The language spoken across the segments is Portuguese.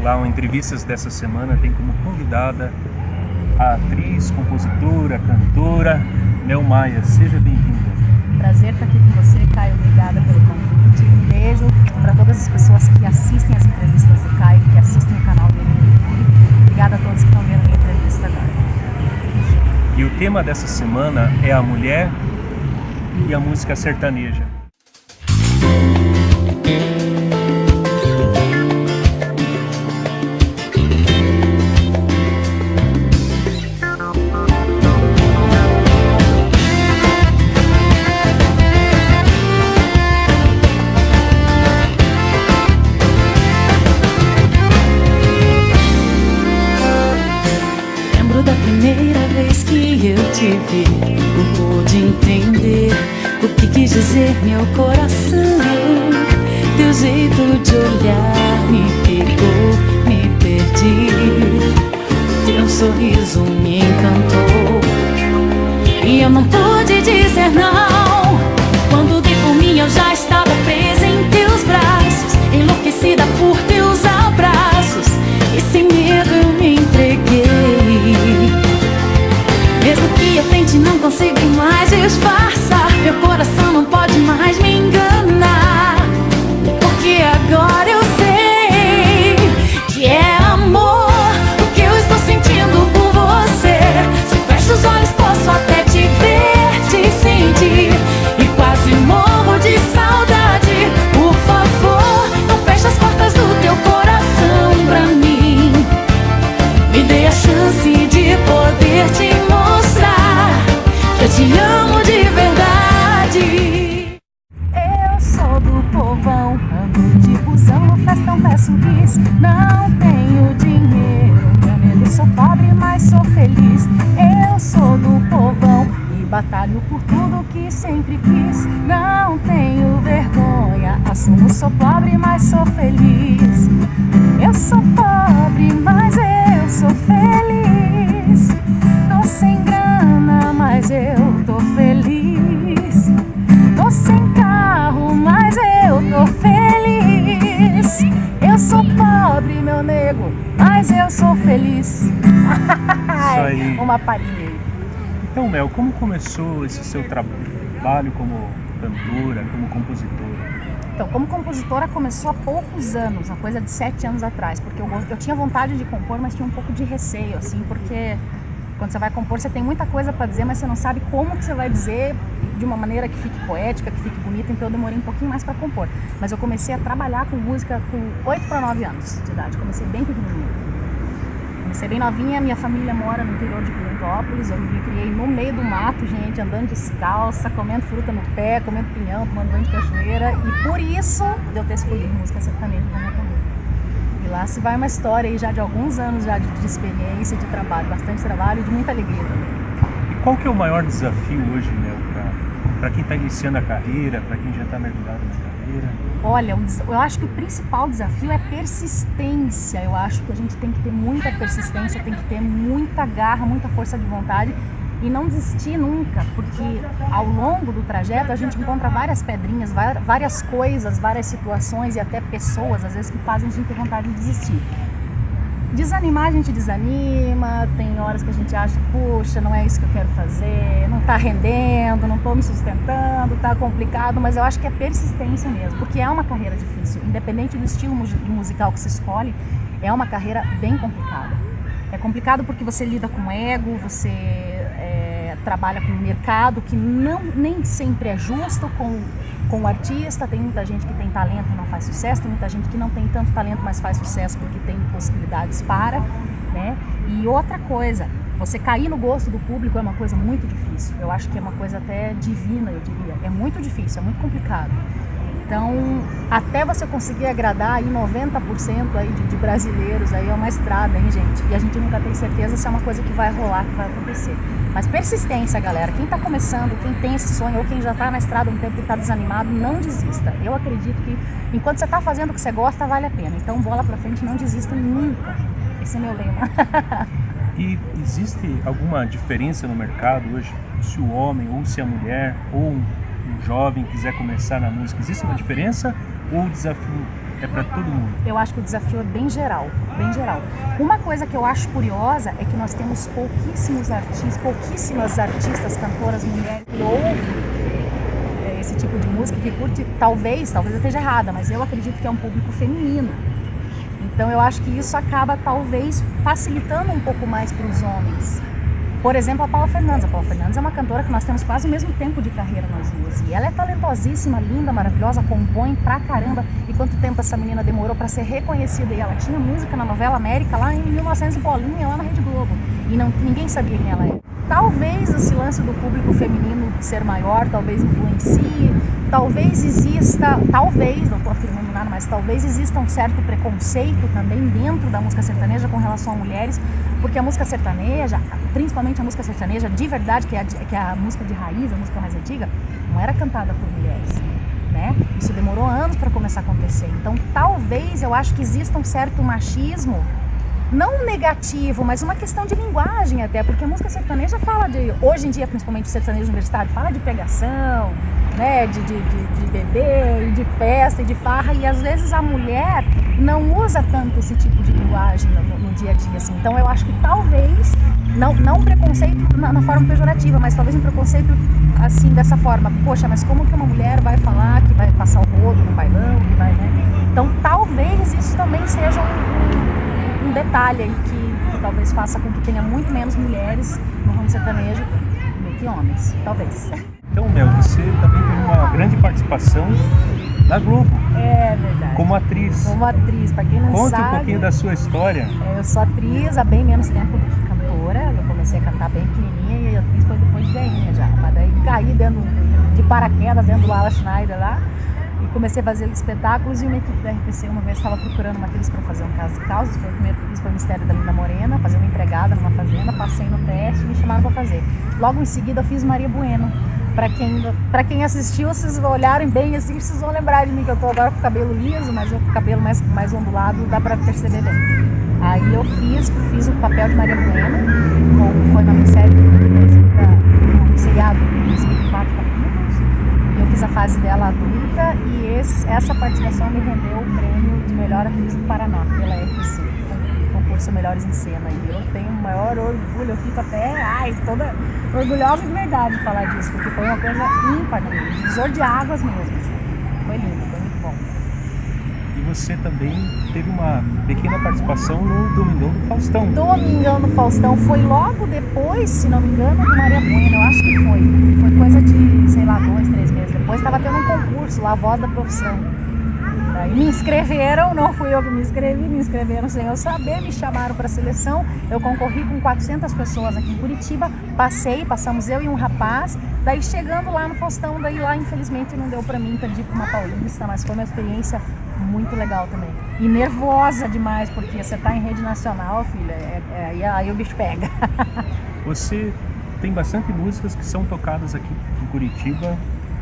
lá, o Entrevistas dessa semana tem como convidada a atriz, compositora, cantora Mel Maia. Seja bem-vinda. Prazer estar aqui com você, Caio. Obrigada pelo convite. Um beijo para todas as pessoas que assistem as entrevistas do Caio, que assistem o canal dele no YouTube. Obrigada a todos que estão vendo a minha entrevista agora. E o tema dessa semana é a mulher e a música sertaneja. Da primeira vez que eu te vi, pude entender o que quis dizer meu coração. Teu jeito de olhar me pegou, me perdi. Teu sorriso me encantou e eu não pude dizer não. Quando dei por mim eu já estava presa em teus braços, enlouquecida por teus abraços, e sem medo eu me entreguei. Mesmo que eu tente, não consigo mais disfarçar. Meu coração não pode mais me enganar, porque agora eu sei que é amor o que eu estou sentindo por você. Se eu fecho os olhos posso até te ver, te sentir, e quase morro de saudade. Por favor, não feche as portas do teu coração pra mim. Me dê a chance de poder te mostrar que eu te amo de verdade. Eu sou do povão, ando de busão, no festão peço bis. Não tenho dinheiro, meu medo, sou pobre, mas sou feliz. Eu sou do povão e batalho por tudo que sempre quis. Não tenho vergonha, assumo, sou pobre, mas sou feliz. Eu sou pobre, mas eu sou feliz. Tô sem grana, mas eu tô feliz. Tô sem carro, mas eu tô feliz. Eu sou pobre, meu nego, mas eu sou feliz. Isso aí. Uma palhinha aí. Então, Mel, como começou esse seu trabalho como cantora, como compositora? Então, como compositora começou há poucos anos, uma coisa de 7 anos atrás, porque eu tinha vontade de compor, mas tinha um pouco de receio, assim, porque quando você vai compor, você tem muita coisa para dizer, mas você não sabe como que você vai dizer de uma maneira que fique poética, que fique bonita, então eu demorei um pouquinho mais para compor. Mas eu comecei a trabalhar com música com 8 para 9 anos de idade, comecei bem pequenininha. Comecei bem novinha, minha família mora no interior de Pirentópolis, eu me criei no meio do mato, gente, andando descalça, comendo fruta no pé, comendo pinhão, tomando banho de cachoeira, e por isso eu ter escolhido música sertaneja para minha carreira. E lá se vai uma história aí já de alguns anos já de experiência, de trabalho, bastante trabalho e de muita alegria também. E qual que é o maior desafio hoje, Mel, para quem está iniciando a carreira, para quem já está mergulhado na carreira? Olha, eu acho que o principal desafio é persistência. Eu acho que a gente tem que ter muita persistência, tem que ter muita garra, muita força de vontade e não desistir nunca, porque ao longo do trajeto a gente encontra várias pedrinhas, várias coisas, várias situações e até pessoas, às vezes, que fazem a gente ter vontade de desistir. Desanimar, a gente desanima, tem horas que a gente acha, puxa, não é isso que eu quero fazer, não tá rendendo, não tô me sustentando, tá complicado, mas eu acho que é persistência mesmo, porque é uma carreira difícil, independente do estilo musical que se escolhe, é uma carreira bem complicada. É complicado porque você lida com ego, você trabalha com um mercado que nem sempre é justo com o artista. Tem muita gente que tem talento e não faz sucesso, tem muita gente que não tem tanto talento, mas faz sucesso porque tem possibilidades para, né? E outra coisa, você cair no gosto do público é uma coisa muito difícil. Eu acho que é uma coisa até divina, eu diria. É muito difícil, é muito complicado. Então, até você conseguir agradar aí 90% aí de brasileiros, aí é uma estrada, hein, gente? E a gente nunca tem certeza se é uma coisa que vai rolar, que vai acontecer. Mas persistência, galera. Quem está começando, quem tem esse sonho, ou quem já está na estrada um tempo e está desanimado, não desista. Eu acredito que enquanto você está fazendo o que você gosta, vale a pena. Então, bola pra frente, não desista nunca. Esse é meu lema. E existe alguma diferença no mercado hoje, se o homem ou se a mulher ou um jovem quiser começar na música, existe uma diferença ou o desafio é para todo mundo? Eu acho que o desafio é bem geral, bem geral. Uma coisa que eu acho curiosa é que nós temos pouquíssimas artistas, cantoras, mulheres que ouvem esse tipo de música, que curte, talvez eu esteja errada, mas eu acredito que é um público feminino. Então eu acho que isso acaba talvez facilitando um pouco mais para os homens. Por exemplo, a Paula Fernandes. A Paula Fernandes é uma cantora que nós temos quase o mesmo tempo de carreira nós duas. E ela é talentosíssima, linda, maravilhosa, compõe pra caramba. E quanto tempo essa menina demorou para ser reconhecida? E ela tinha música na novela América lá em 1900 e bolinha, lá na Rede Globo. E ninguém sabia quem ela era. Talvez esse lance do público feminino ser maior, talvez influencie. Talvez exista, não estou afirmando nada, mas talvez exista um certo preconceito também dentro da música sertaneja com relação a mulheres, porque a música sertaneja, principalmente a música sertaneja de verdade, que é a música de raiz, a música mais antiga, não era cantada por mulheres, né? Isso demorou anos para começar a acontecer. Então talvez eu acho que exista um certo machismo, não negativo, mas uma questão de linguagem até, porque a música sertaneja fala de, hoje em dia, principalmente o sertanejo universitário, fala de pegação, né, de beber, de festa e de farra, e às vezes a mulher não usa tanto esse tipo de linguagem no dia a dia, assim. Então eu acho que talvez, não um preconceito na forma pejorativa, mas talvez um preconceito assim, dessa forma, poxa, mas como que uma mulher vai falar que vai passar o rodo no bailão, que vai, né? Então talvez isso também seja um detalhe aí que talvez faça com que tenha muito menos mulheres no ramo sertanejo do que homens, talvez. Então, Mel, você também teve uma grande participação na Globo. É verdade. Como atriz. Como atriz, pra quem não sabe... Conte um pouquinho da sua história. Eu sou atriz há bem menos tempo do que cantora. Eu comecei a cantar bem pequenininha e a atriz foi depois de velhinha já. Mas daí caí de paraquedas dentro do Ala Schneider lá. E comecei a fazer espetáculos, e uma equipe da RPC uma vez estava procurando uma atriz para fazer um Caso de Causas. Foi o primeiro que fiz, foi o Mistério da Linda Morena, fazer uma empregada numa fazenda, passei no teste e me chamaram para fazer. Logo em seguida eu fiz Maria Bueno. Para quem assistiu, vocês olharem bem assim, vocês vão lembrar de mim, que eu tô agora com o cabelo liso, mas o cabelo mais ondulado dá para perceber bem. Aí eu fiz o papel de Maria Bueno, foi uma minissérie um seriado de 24 capítulos. Eu fiz a fase dela adulta e essa participação me rendeu o prêmio de melhor atriz do Paraná, pela RPC, o concurso Melhores em Cena. E eu tenho o maior orgulho, eu fico até toda orgulhosa de verdade de falar disso, porque foi uma coisa ímpar, divisor de águas mesmo. Foi lindo, foi muito bom. E você também teve uma pequena participação no Domingão do Faustão. Domingão do Faustão foi logo depois, se não me engano, do Maria Bueno, eu acho que foi. Foi coisa de, sei lá, 2, 3 meses depois, estava tendo um concurso lá, a Voz da Profissão. Daí me inscreveram, não fui eu que me inscreveram sem eu saber, me chamaram para a seleção. Eu concorri com 400 pessoas aqui em Curitiba, passamos eu e um rapaz. Daí chegando lá no Faustão, daí lá infelizmente não deu para mim, perdi para uma paulista, mas foi uma experiência muito legal também. E nervosa demais, porque você tá em rede nacional, filha, aí o bicho pega. Você tem bastante músicas que são tocadas aqui em Curitiba,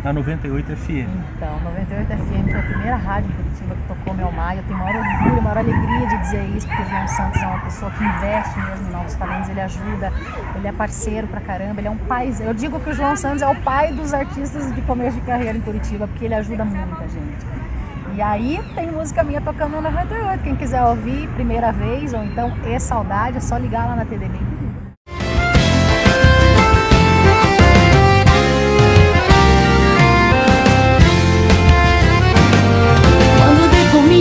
na 98 FM. Então, 98 FM foi a primeira rádio em Curitiba que tocou Mel Maia. Eu tenho maior orgulho, maior alegria de dizer isso, porque o João Santos é uma pessoa que investe mesmo em novos talentos, ele ajuda, ele é parceiro pra caramba, ele é um pai. Eu digo que o João Santos é o pai dos artistas de começo de carreira em Curitiba, porque ele ajuda muita gente. E aí tem música minha tocando na 98, quem quiser ouvir primeira vez, ou então Saudade, é só ligar lá na TDB.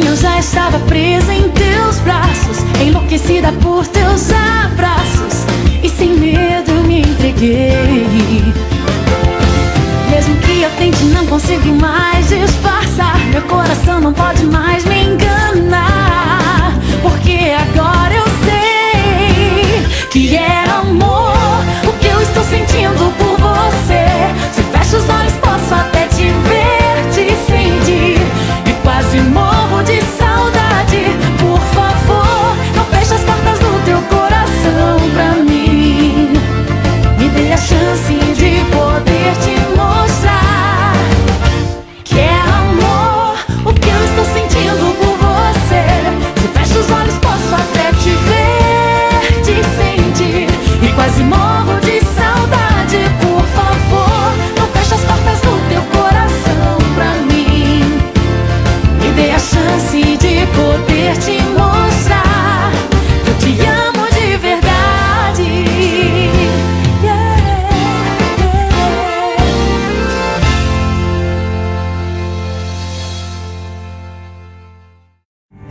Eu já estava presa em teus braços, enlouquecida por teus abraços, e sem medo eu me entreguei. Mesmo que eu tente, não consigo mais disfarçar. Meu coração não pode mais me enganar, porque agora eu sei que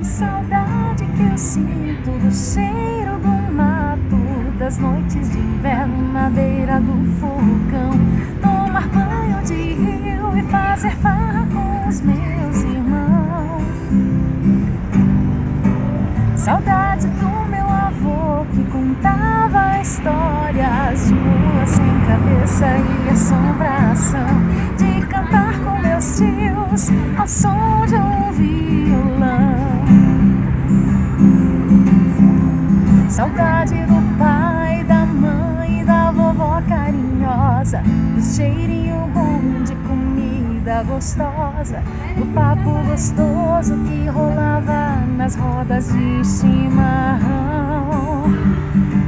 saudade que eu sinto do cheiro do mato, das noites de inverno na beira do fogão, tomar banho de rio e fazer farra com os meus irmãos. Saudade do meu avô que contava histórias de mula sem cabeça e assombração, de cantar com meus tios ao som de um violão. Saudade do pai, da mãe e da vovó carinhosa, do cheirinho bom de comida gostosa, do papo gostoso que rolava nas rodas de chimarrão.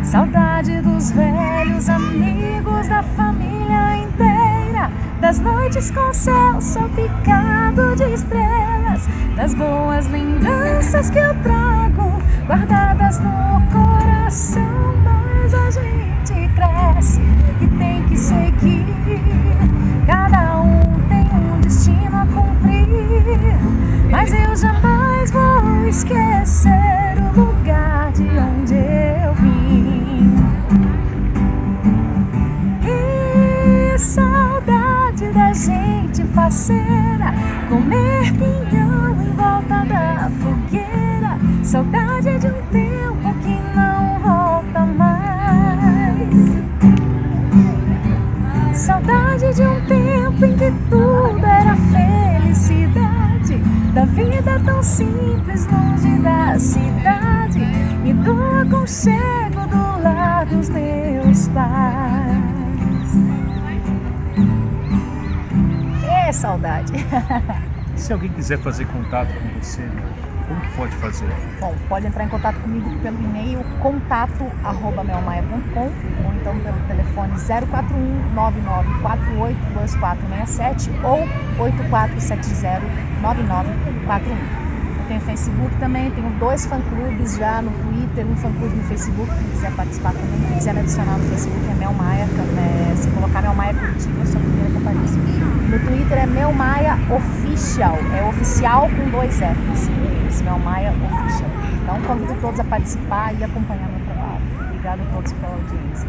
Saudade dos velhos amigos, da família inteira, das noites com céu salpicado de estrelas, das boas lembranças que eu trago guardadas no coração. Mas a gente cresce e tem que seguir, cada um tem um destino a cumprir, mas eu jamais vou esquecer o lugar de onde eu vim. E saudade da gente faceira, comer pinhão em volta da fogueira, saudade de um tempo que não volta mais, saudade de um tempo em que tudo era felicidade, da vida tão simples longe da cidade e do aconchego do lar dos meus pais. É saudade. Se alguém quiser fazer contato com você, como que pode fazer? Bom, pode entrar em contato comigo pelo e-mail contato@melmaia.com ou então pelo telefone 041 9948 2467 ou 8470 9941. Eu tenho Facebook também, tenho 2 fã-clubes já no Twitter, um fã-clube no Facebook, quem quiser participar também, quem quiser me adicionar no Facebook é Mel Maia, se colocar Mel Maia Curitiba, eu sou a primeira que aparece. No Twitter é Mel Maia Official, é oficial com 2 Fs, esse Mel Maia Official. Então convido todos a participar e acompanhar meu trabalho. Obrigado a todos pela audiência.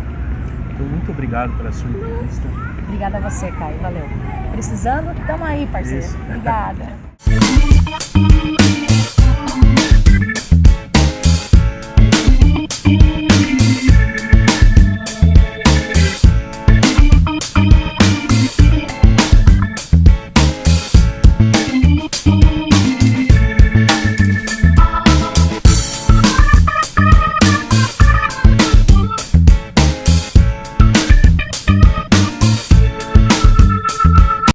Então, muito obrigado pela sua entrevista. Obrigada a você, Caio, valeu. Precisando, tamo aí, parceiro. Isso. Obrigada.